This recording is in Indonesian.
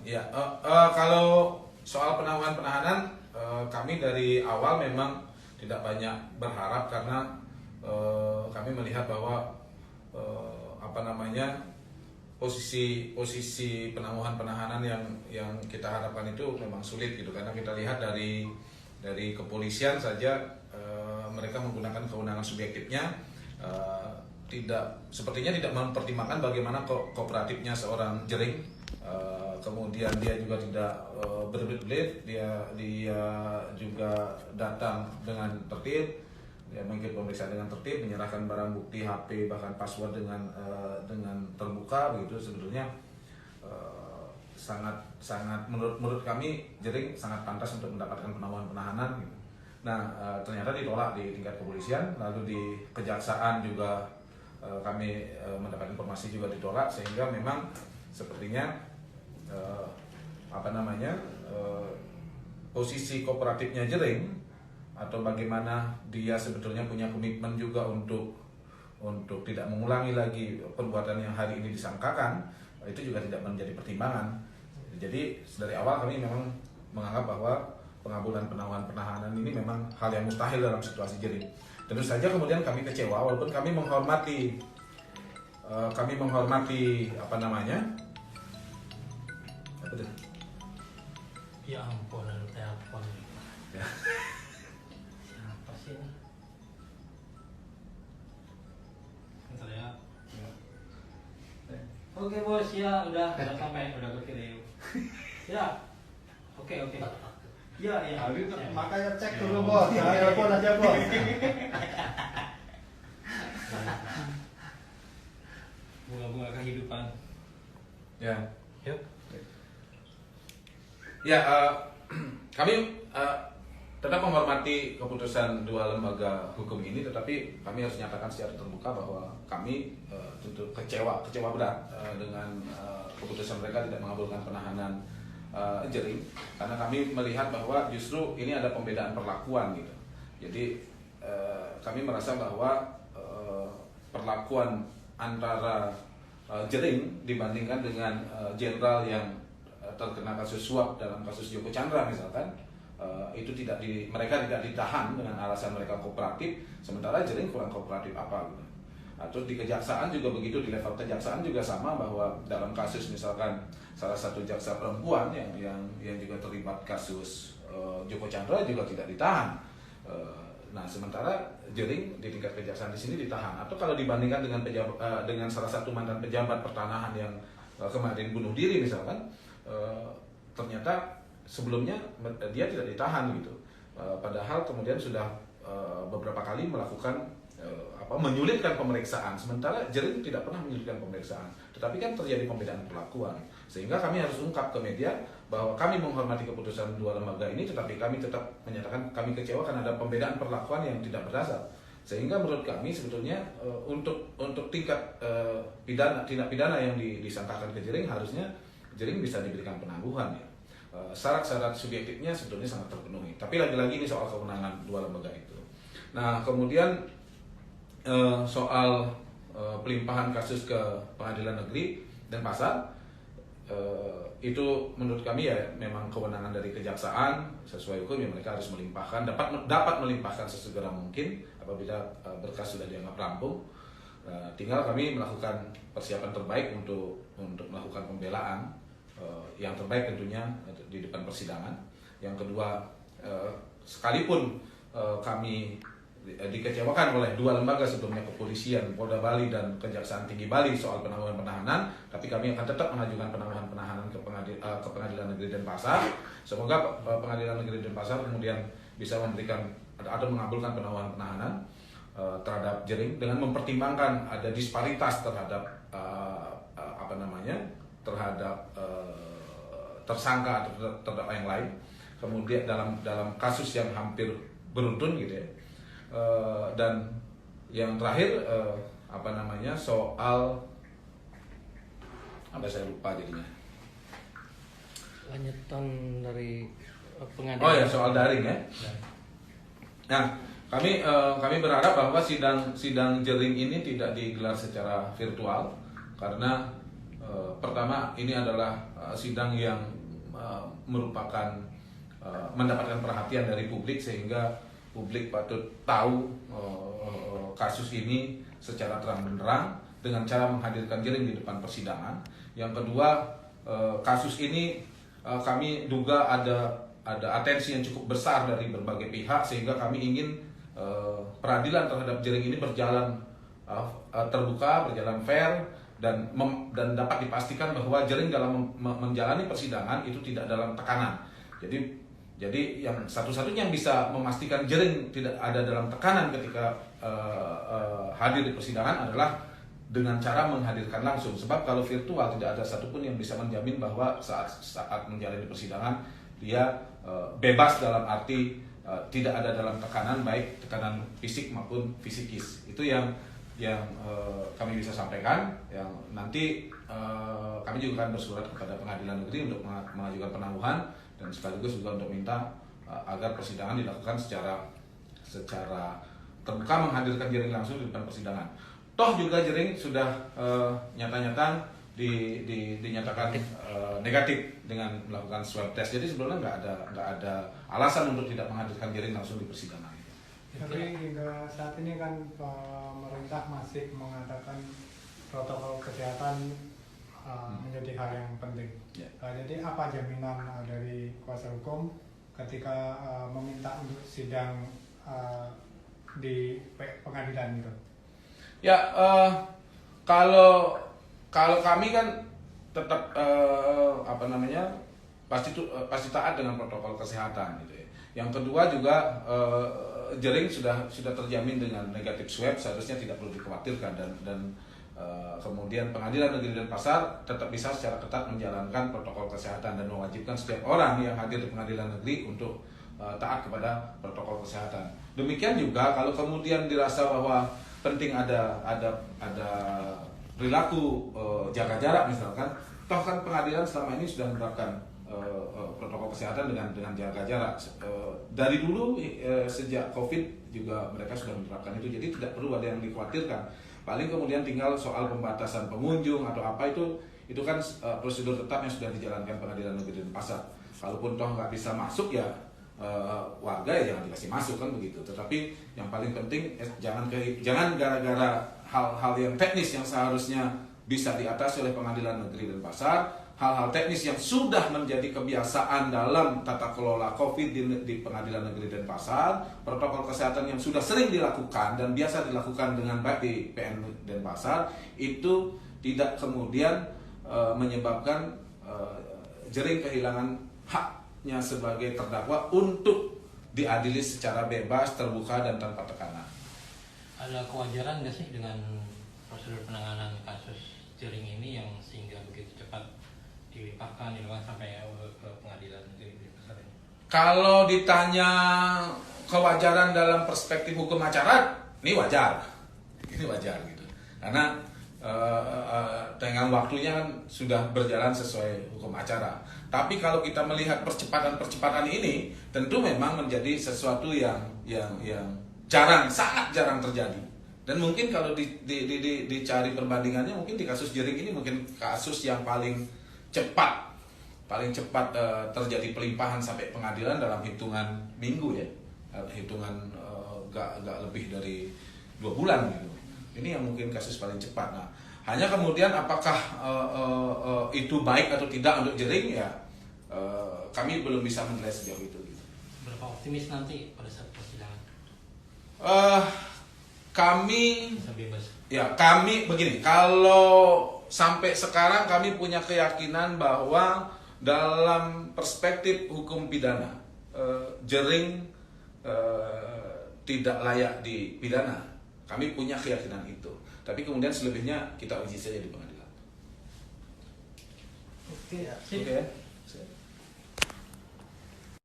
Ya, kalau soal penahanan, kami dari awal memang tidak banyak berharap karena kami melihat bahwa posisi penahanan yang kita harapkan itu memang sulit gitu, karena kita lihat dari kepolisian saja mereka menggunakan kewenangan subjektifnya, sepertinya tidak mempertimbangkan bagaimana kooperatifnya seorang Jering. Kemudian dia juga tidak berbelit-belit, dia juga datang dengan tertib, dia mengikuti pemeriksaan dengan tertib, menyerahkan barang bukti HP bahkan password dengan terbuka begitu. Sebetulnya sangat menurut kami Jering sangat pantas untuk mendapatkan penahanan gitu. Nah, ternyata ditolak di tingkat kepolisian, lalu di kejaksaan juga kami mendapat informasi juga ditolak, sehingga memang sepertinya posisi kooperatifnya Jering atau bagaimana dia sebetulnya punya komitmen juga untuk tidak mengulangi lagi perbuatan yang hari ini disangkakan, itu juga tidak menjadi pertimbangan. Jadi dari awal kami memang menganggap bahwa pengabulan penahanan ini memang hal yang mustahil dalam situasi Jering. Tentu saja kemudian kami kecewa, walaupun kami menghormati Ya ampun, ada telepon. Ya. Siapa sih ini? Bentar ya. Oke bos, ya udah sampai, udah kekirim. Ya. Oke. Ya. Makanya cek dulu bos, jangan telepon aja bos. Bunga-bunga kehidupan. Ya. Yuk. Ya, kami tetap menghormati keputusan dua lembaga hukum ini, tetapi kami harus nyatakan secara terbuka bahwa kami tentu kecewa berat dengan keputusan mereka tidak mengabulkan penahanan Jering, karena kami melihat bahwa justru ini ada pembedaan perlakuan gitu. Jadi kami merasa bahwa perlakuan antara Jering dibandingkan dengan jenderal yang terkena kasus suap dalam kasus Joko Chandra misalkan, itu mereka tidak ditahan dengan alasan mereka kooperatif, sementara Jering kurang kooperatif apa gitu. Atau di kejaksaan juga begitu, di level kejaksaan juga sama, bahwa dalam kasus misalkan salah satu jaksa perempuan yang juga terlibat kasus Joko Chandra juga tidak ditahan. Nah, sementara Jering di tingkat kejaksaan di sini ditahan. Atau kalau dibandingkan dengan salah satu mantan pejabat pertanahan yang kemarin bunuh diri misalkan, ternyata sebelumnya dia tidak ditahan gitu. Padahal kemudian sudah beberapa kali melakukan menyulitkan pemeriksaan, sementara Jering tidak pernah menyulitkan pemeriksaan, tetapi kan terjadi pembedaan perlakuan, sehingga kami harus ungkap ke media bahwa kami menghormati keputusan dua lembaga ini, tetapi kami tetap menyatakan kami kecewa karena ada pembedaan perlakuan yang tidak berdasar, sehingga menurut kami sebetulnya untuk tingkat tindak pidana yang disangkakan ke Jering, harusnya Jering bisa diberikan penangguhan ya. Syarat-syarat subjektifnya sebetulnya sangat terpenuhi, tapi lagi-lagi ini soal kewenangan dua lembaga itu. Nah, kemudian soal pelimpahan kasus ke Pengadilan Negeri Denpasar, itu menurut kami ya memang kewenangan dari kejaksaan sesuai hukum, yang mereka harus melimpahkan, dapat melimpahkan sesegera mungkin apabila berkas sudah dianggap rampung. Tinggal kami melakukan persiapan terbaik untuk melakukan pembelaan yang terbaik tentunya di depan persidangan. Yang kedua, sekalipun kami dikecewakan oleh dua lembaga sebelumnya, kepolisian Polda Bali dan Kejaksaan Tinggi Bali soal penahanan, tapi kami akan tetap mengajukan penahanan ke Pengadilan Negeri Denpasar. Semoga Pengadilan Negeri Denpasar kemudian bisa memberikan atau mengabulkan penahanan terhadap Jering dengan mempertimbangkan ada disparitas terhadap tersangka atau terdakwa yang lain. Kemudian dalam kasus yang hampir beruntun gitu ya. Dan yang terakhir soal saya lupa jadinya. Lanjutan dari pengadilan. Oh ya, soal daring ya. Nah, kami berharap bahwa sidang Jering ini tidak digelar secara virtual, karena pertama ini adalah sidang yang merupakan mendapatkan perhatian dari publik sehingga publik patut tahu kasus ini secara terang-benderang dengan cara menghadirkan Jering di depan persidangan. Yang kedua, kasus ini kami duga ada atensi yang cukup besar dari berbagai pihak sehingga kami ingin peradilan terhadap Jering ini berjalan terbuka, berjalan fair dan dapat dipastikan bahwa Jering dalam menjalani persidangan itu tidak dalam tekanan. Jadi yang satu-satunya yang bisa memastikan Jering tidak ada dalam tekanan ketika hadir di persidangan adalah dengan cara menghadirkan langsung. Sebab kalau virtual tidak ada satupun yang bisa menjamin bahwa saat menjalani persidangan dia bebas dalam arti tidak ada dalam tekanan, baik tekanan fisik maupun fisikis. Itu yang kami bisa sampaikan. Yang nanti kami juga akan bersurat kepada Pengadilan Negeri untuk mengajukan penangguhan dan sekaligus juga untuk minta agar persidangan dilakukan secara terbuka, menghadirkan Jering langsung di depan persidangan. Toh juga Jering sudah nyata-nyata dinyatakan negatif dengan melakukan swab test. Jadi sebetulnya nggak ada alasan untuk tidak menghadirkan Jering langsung di persidangan. Tapi hingga saat ini kan pemerintah masih mengatakan protokol kesehatan menjadi hal yang penting. Ya. Jadi apa jaminan dari kuasa hukum ketika meminta untuk sidang di pengadilan itu? Ya, kalau kami kan tetap pasti taat dengan protokol kesehatan gitu ya. Yang kedua juga Jering sudah terjamin dengan negatif swab, seharusnya tidak perlu dikhawatirkan dan kemudian Pengadilan Negeri Denpasar tetap bisa secara ketat menjalankan protokol kesehatan dan mewajibkan setiap orang yang hadir di Pengadilan Negeri untuk taat kepada protokol kesehatan. Demikian juga kalau kemudian dirasa bahwa penting ada perilaku jaga jarak misalkan, toh kan pengadilan selama ini sudah menerapkan protokol kesehatan dengan jaga jarak. Dari dulu sejak COVID juga mereka sudah menerapkan itu, jadi tidak perlu ada yang dikhawatirkan. Paling kemudian tinggal soal pembatasan pengunjung atau apa itu kan prosedur tetap yang sudah dijalankan Pengadilan Negeri Denpasar. Kalaupun toh nggak bisa masuk ya warga ya jangan dikasih masuk kan begitu. Tetapi yang paling penting jangan gara-gara hal-hal yang teknis yang seharusnya bisa diatasi oleh Pengadilan Negeri Denpasar, hal-hal teknis yang sudah menjadi kebiasaan dalam tata kelola COVID di Pengadilan Negeri Denpasar, protokol kesehatan yang sudah sering dilakukan dan biasa dilakukan dengan baik di PN Denpasar, itu tidak kemudian menyebabkan Jering kehilangan haknya sebagai terdakwa untuk diadili secara bebas, terbuka dan tanpa tekanan. Ada kewajaran nggak sih dengan prosedur penanganan kasus Jering ini yang sehingga begitu cepat dilimpahkan sampai ke Pengadilan Negeri Denpasar ini? Kalau ditanya kewajaran dalam perspektif hukum acara, ini wajar gitu. Karena tenggang waktunya kan sudah berjalan sesuai hukum acara. Tapi kalau kita melihat percepatan ini, tentu memang menjadi sesuatu yang sangat jarang terjadi. Dan mungkin kalau dicari perbandingannya, mungkin di kasus Jering ini mungkin kasus yang paling cepat terjadi pelimpahan sampai pengadilan dalam hitungan minggu ya, hitungan gak lebih dari 2 bulan gitu. Ini yang mungkin kasus paling cepat. Nah, hanya kemudian apakah itu baik atau tidak untuk Jering ya, kami belum bisa menilai sejauh itu. Gitu. Berapa optimis nanti pada saat persidangan? Kami bisa bebas. Ya, kami begini, kalau sampai sekarang kami punya keyakinan bahwa dalam perspektif hukum pidana, Jering tidak layak dipidana. Kami punya keyakinan itu. Tapi kemudian selebihnya kita uji saja di pengadilan. Oke. Oke.